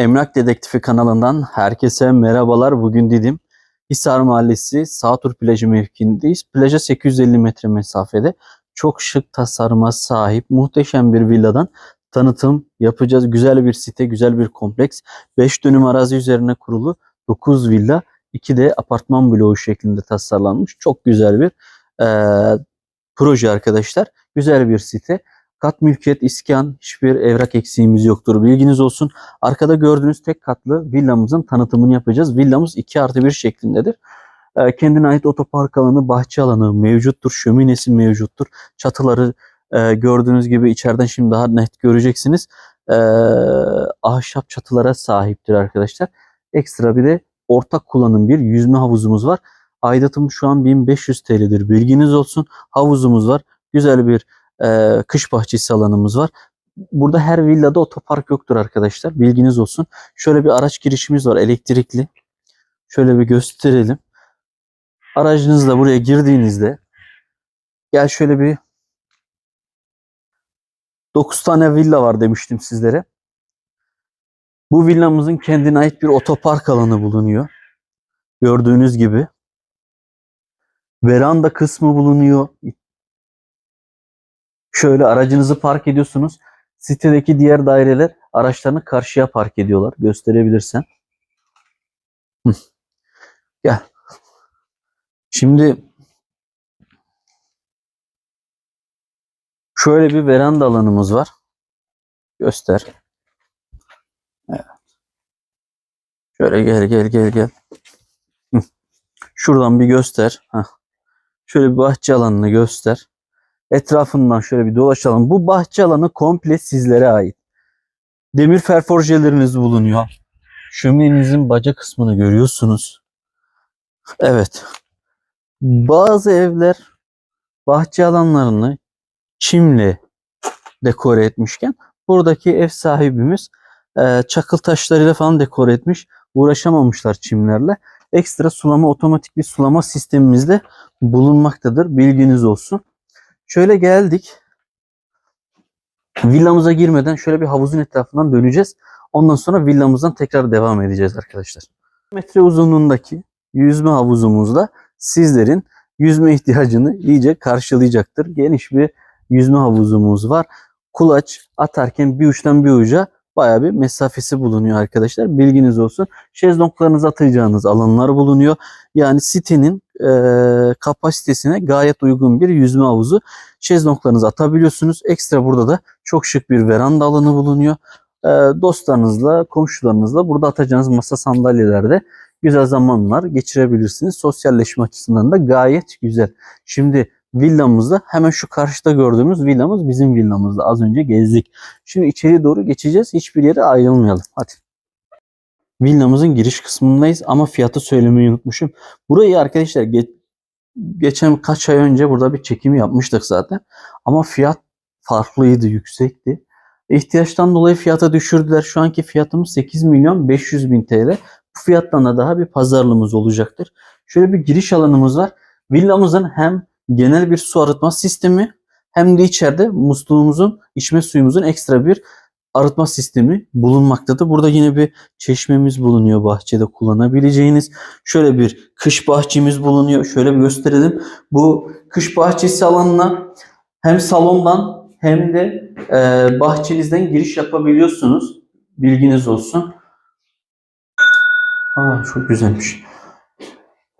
Emlak Dedektifi kanalından herkese merhabalar. Bugün Didim Hisar Mahallesi Sağtur Plajı mevkiindeyiz. Plaja 850 metre mesafede çok şık tasarıma sahip muhteşem bir villadan tanıtım yapacağız. Güzel bir site, güzel bir kompleks. 5 dönüm arazi üzerine kurulu 9 villa, 2 de apartman bloğu şeklinde tasarlanmış. Çok güzel bir proje arkadaşlar. Güzel bir site. Kat mülkiyet, iskan, hiçbir evrak eksiğimiz yoktur. Bilginiz olsun. Arkada gördüğünüz tek katlı villamızın tanıtımını yapacağız. Villamız 2+1 şeklindedir. Kendine ait otopark alanı, bahçe alanı mevcuttur. Şöminesi mevcuttur. Çatıları gördüğünüz gibi içeriden şimdi daha net göreceksiniz. Ahşap çatılara sahiptir arkadaşlar. Ekstra bir de ortak kullanım bir yüzme havuzumuz var. Aidatım şu an 1500 TL'dir. Bilginiz olsun. Havuzumuz var. Güzel bir kış bahçesi alanımız var. Burada her villada otopark yoktur arkadaşlar. Bilginiz olsun. Şöyle bir araç girişimiz var, elektrikli. Şöyle bir gösterelim. Aracınızla buraya girdiğinizde gel şöyle bir 9 tane villa var demiştim sizlere. Bu villamızın kendine ait bir otopark alanı bulunuyor. Gördüğünüz gibi. Veranda kısmı bulunuyor. Şöyle aracınızı park ediyorsunuz. Sitedeki diğer daireler araçlarını karşıya park ediyorlar. Gösterebilirsen. Gel. Şimdi şöyle bir veranda alanımız var. Göster. Evet. Şöyle gel. Şuradan bir göster. Şöyle bir bahçe alanını göster. Etrafından şöyle bir dolaşalım. Bu bahçe alanı komple sizlere ait. Demir ferforjeleriniz bulunuyor. Şöminenizin baca kısmını görüyorsunuz. Evet. Bazı evler bahçe alanlarını çimle dekore etmişken buradaki ev sahibimiz çakıl taşlarıyla falan dekore etmiş. Uğraşamamışlar çimlerle. Ekstra sulama, otomatik bir sulama sistemimiz de bulunmaktadır. Bilginiz olsun. Şöyle geldik. Villamıza girmeden şöyle bir havuzun etrafından döneceğiz. Ondan sonra villamızdan tekrar devam edeceğiz arkadaşlar. Metre uzunluğundaki yüzme havuzumuzda sizlerin yüzme ihtiyacını iyice karşılayacaktır. Geniş bir yüzme havuzumuz var. Kulaç atarken bir uçtan bir uca bayağı bir mesafesi bulunuyor arkadaşlar. Bilginiz olsun. Şezlonglarınızı atacağınız alanlar bulunuyor. Yani sitenin kapasitesine gayet uygun bir yüzme havuzu. Şezlonglarınızı atabiliyorsunuz. Ekstra burada da çok şık bir veranda alanı bulunuyor. Dostlarınızla, komşularınızla burada atacağınız masa sandalyelerde güzel zamanlar geçirebilirsiniz. Sosyalleşme açısından da gayet güzel. Şimdi villamızda hemen şu karşıda gördüğümüz villamız bizim villamızda. Az önce gezdik. Şimdi içeri doğru geçeceğiz. Hiçbir yere ayrılmayalım. Hadi. Villamızın giriş kısmındayız ama fiyatı söylemeyi unutmuşum. Burayı arkadaşlar geçen kaç ay önce burada bir çekim yapmıştık zaten. Ama fiyat farklıydı, yüksekti. İhtiyaçtan dolayı fiyata düşürdüler. Şu anki fiyatımız 8.500.000 TL. Bu fiyattan da daha bir pazarlığımız olacaktır. Şöyle bir giriş alanımız var. Villamızın hem genel bir su arıtma sistemi hem de içeride musluğumuzun, içme suyumuzun ekstra bir arıtma sistemi bulunmaktadır. Burada yine bir çeşmemiz bulunuyor bahçede kullanabileceğiniz. Şöyle bir kış bahçemiz bulunuyor. Şöyle bir gösterelim. Bu kış bahçesi alanına hem salondan hem de bahçenizden giriş yapabiliyorsunuz. Bilginiz olsun. Çok güzelmiş.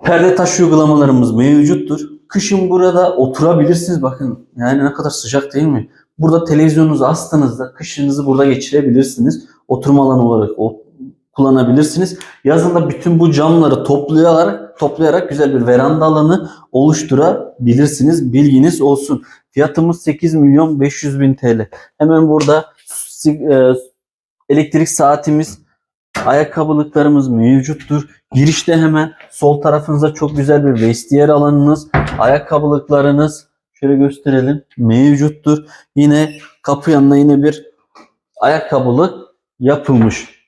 Perde taş uygulamalarımız mevcuttur. Kışın burada oturabilirsiniz. Bakın yani ne kadar sıcak değil mi? Burada televizyonunuzu astığınızda kışınızı burada geçirebilirsiniz. Oturma alanı olarak kullanabilirsiniz. Yazın da bütün bu camları toplayarak güzel bir veranda alanı oluşturabilirsiniz. Bilginiz olsun. Fiyatımız 8.500.000 TL. Hemen burada elektrik saatimiz, ayakkabılıklarımız mevcuttur. Girişte hemen sol tarafınızda çok güzel bir vestiyer alanınız, ayakkabılıklarınız şöyle gösterelim mevcuttur. Yine kapı yanına yine bir ayakkabılık yapılmış.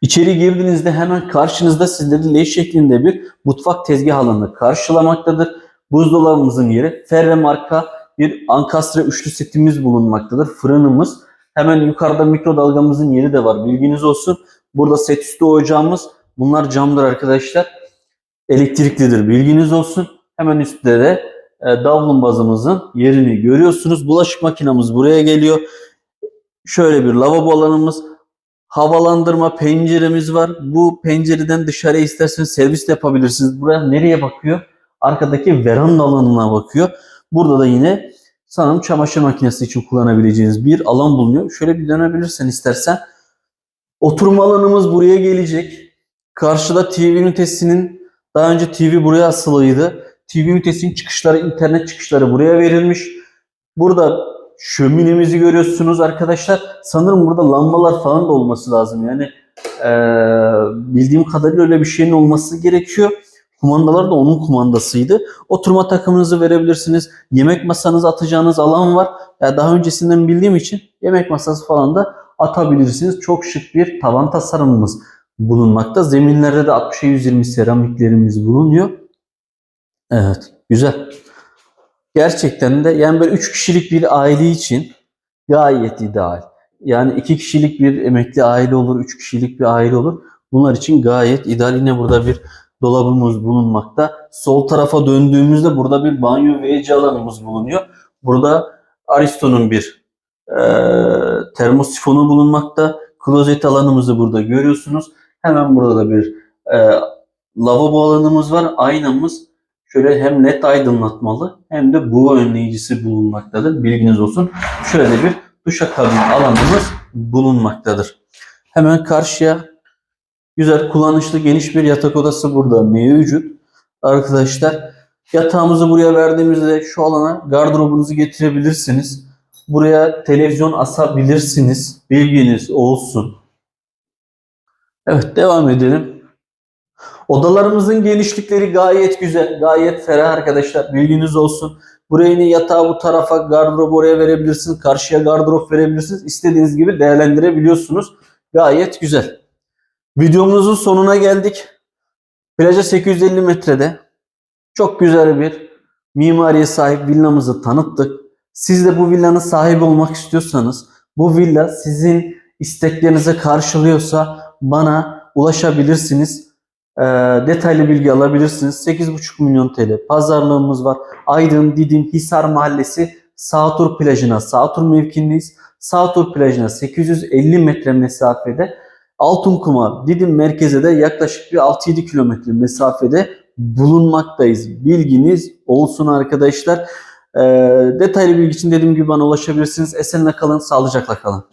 İçeri girdiğinizde hemen karşınızda sizleri L şeklinde bir mutfak tezgah alanı karşılamaktadır. Buzdolabımızın yeri Ferre marka bir ankastre üçlü setimiz bulunmaktadır. Fırınımız Hemen yukarıda mikrodalgamızın yeri de var. Bilginiz olsun. Burada set üstü ocağımız. Bunlar camdır arkadaşlar. Elektriklidir. Bilginiz olsun. Hemen üstte de davlumbazımızın yerini görüyorsunuz. Bulaşık makinamız buraya geliyor. Şöyle bir lavabo alanımız. Havalandırma penceremiz var. Bu pencereden dışarıya isterseniz servis de yapabilirsiniz. Buraya nereye bakıyor? Arkadaki veranda alanına bakıyor. Burada da yine sanırım çamaşır makinesi için kullanabileceğiniz bir alan bulunuyor. Şöyle bir dönebilirsen istersen. Oturma alanımız buraya gelecek. Karşıda TV ünitesinin, daha önce TV buraya asılıydı. TV ünitesinin çıkışları, internet çıkışları buraya verilmiş. Burada şöminemizi görüyorsunuz arkadaşlar. Sanırım burada lambalar falan da olması lazım. Yani bildiğim kadarıyla öyle bir şeyin olması gerekiyor. Kumandalar da onun kumandasıydı. Oturma takımınızı verebilirsiniz. Yemek masanızı atacağınız alan var. Yani daha öncesinden bildiğim için yemek masası falan da atabilirsiniz. Çok şık bir tavan tasarımımız bulunmakta. Zeminlerde de 60'a 120 seramiklerimiz bulunuyor. Evet, güzel. Gerçekten de yani böyle 3 kişilik bir aile için gayet ideal. Yani 2 kişilik bir emekli aile olur, 3 kişilik bir aile olur. Bunlar için gayet ideal. Yine burada bir dolabımız bulunmakta. Sol tarafa döndüğümüzde burada bir banyo WC alanımız bulunuyor. Burada Aristo'nun bir termosifonu bulunmakta. Klozet alanımızı burada görüyorsunuz. Hemen burada da bir lavabo alanımız var. Aynamız şöyle hem led aydınlatmalı hem de buğu önleyicisi bulunmaktadır. Bilginiz olsun. Şöyle bir duşakabin alanımız bulunmaktadır. Hemen karşıya güzel, kullanışlı, geniş bir yatak odası burada mevcut. Arkadaşlar yatağımızı buraya verdiğimizde şu alana gardırobunuzu getirebilirsiniz. Buraya televizyon asabilirsiniz. Bilginiz olsun. Evet, devam edelim. Odalarımızın genişlikleri gayet güzel, gayet ferah arkadaşlar. Bilginiz olsun. Buraya yine yatağı bu tarafa, gardırop oraya verebilirsiniz. Karşıya gardırop verebilirsiniz. İstediğiniz gibi değerlendirebiliyorsunuz. Gayet güzel. Videomuzun sonuna geldik. Plaja 850 metrede çok güzel bir mimariye sahip villamızı tanıttık. Siz de bu villanın sahibi olmak istiyorsanız, bu villa sizin isteklerinizi karşılıyorsa bana ulaşabilirsiniz. Detaylı bilgi alabilirsiniz. 8,5 milyon TL pazarlığımız var. Aydın, Didim, Hisar Mahallesi Sağtur plajına, Sağtur mevkindeyiz. Sağtur plajına 850 metre mesafede. Altınkum, Didim merkeze de yaklaşık bir 6-7 kilometre mesafede bulunmaktayız. Bilginiz olsun arkadaşlar. Detaylı bilgi için dediğim gibi bana ulaşabilirsiniz. Esenle kalın, sağlıcakla kalın.